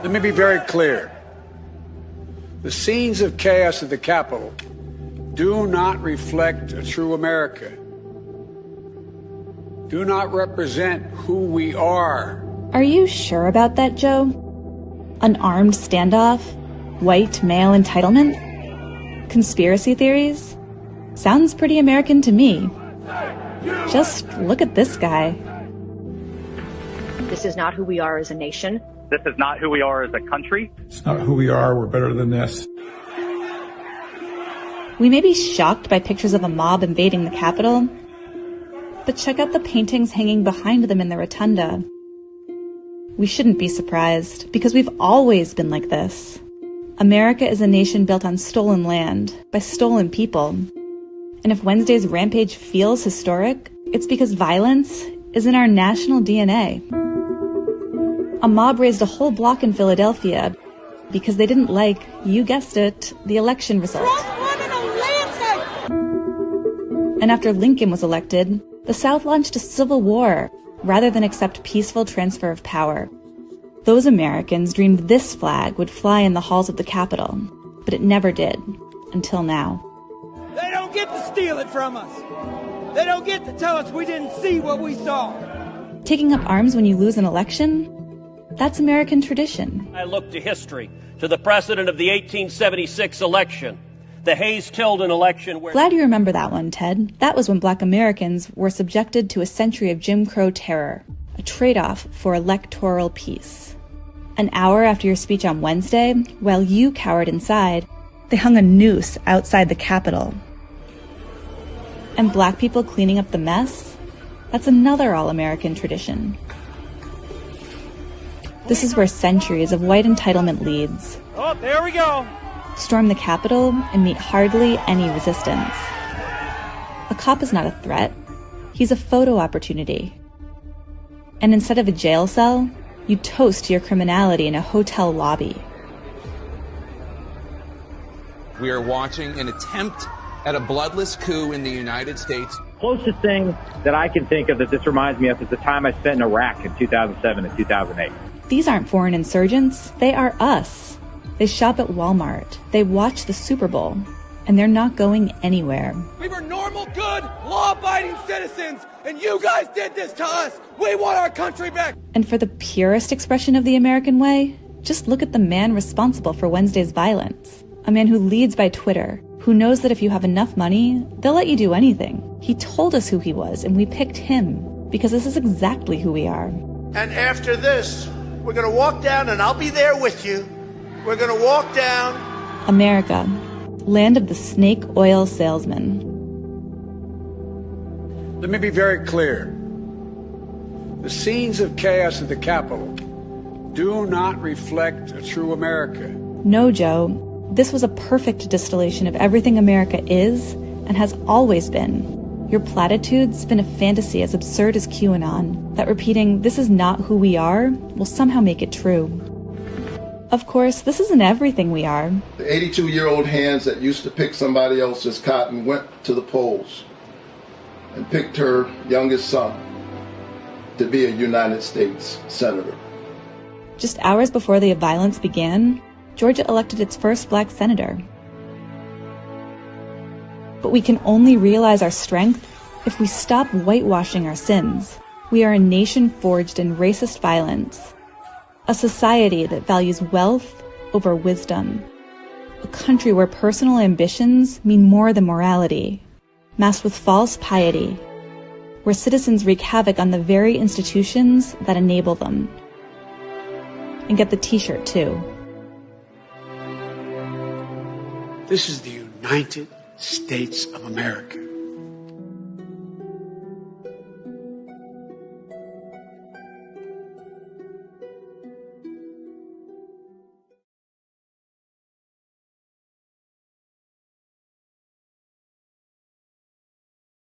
Let me be very clear. The scenes of chaos at the Capitol do not reflect a true America, do not represent who we are. Are you sure about that, Joe? An armed standoff? White male entitlement? Conspiracy theories? Sounds pretty American to me. Just look at this guy. This is not who we are as a nation. This is not who we are as a country. It's not who we are. We're better than this. We may be shocked by pictures of a mob invading the Capitol, but check out the paintings hanging behind them in the rotunda. We shouldn't be surprised, because we've always been like this. America is a nation built on stolen land, by stolen people. And if Wednesday's rampage feels historic, it's because violence is in our national DNA. A mob raised a whole block in Philadelphia because they didn't like, you guessed it, the election result. And after Lincoln was elected, the South launched a civil war rather than accept peaceful transfer of power. Those Americans dreamed this flag would fly in the halls of the Capitol, but it never did, until now. They don't get to steal it from us. They don't get to tell us we didn't see what we saw. Taking up arms when you lose an election? That's American tradition. I look to history, to the precedent of the 1876 election, the Hayes-Tilden election where... Glad you remember that one, Ted. That was when Black Americans were subjected to a century of Jim Crow terror, a trade-off for electoral peace. An hour after your speech on Wednesday, while you cowered inside, they hung a noose outside the Capitol. And Black people cleaning up the mess? That's another all-American tradition. This is where centuries of white entitlement leads. Oh, there we go. Storm the Capitol and meet hardly any resistance. A cop is not a threat. He's a photo opportunity. And instead of a jail cell, you toast your criminality in a hotel lobby. We are watching an attempt at a bloodless coup in the United States. Closest thing that I can think of that this reminds me of is the time I spent in Iraq in 2007 and 2008. These aren't foreign insurgents. They are us. They shop at Walmart. They watch the Super Bowl. And they're not going anywhere. We were normal, good, law-abiding citizens, and you guys did this to us. We want our country back. And for the purest expression of the American way, just look at the man responsible for Wednesday's violence. A man who leads by Twitter, who knows that if you have enough money, they'll let you do anything. He told us who he was, and we picked him, because this is exactly who we are. And after this, we're going to walk down, and I'll be there with you. We're going to walk down. America, land of the snake oil salesman. Let me be very clear. The scenes of chaos at the Capitol do not reflect a true America. No, Joe. This was a perfect distillation of everything America is and has always been. Your platitudes spin a fantasy as absurd as QAnon, that repeating, "this is not who we are," will somehow make it true. Of course, this isn't everything we are. The 82-year-old hands that used to pick somebody else's cotton went to the polls and picked her youngest son to be a United States Senator. Just hours before the violence began, Georgia elected its first Black senator. But we can only realize our strength if we stop whitewashing our sins. We are a nation forged in racist violence, a society that values wealth over wisdom, a country where personal ambitions mean more than morality, masked with false piety, where citizens wreak havoc on the very institutions that enable them. And get the t-shirt too. This is the United States of America.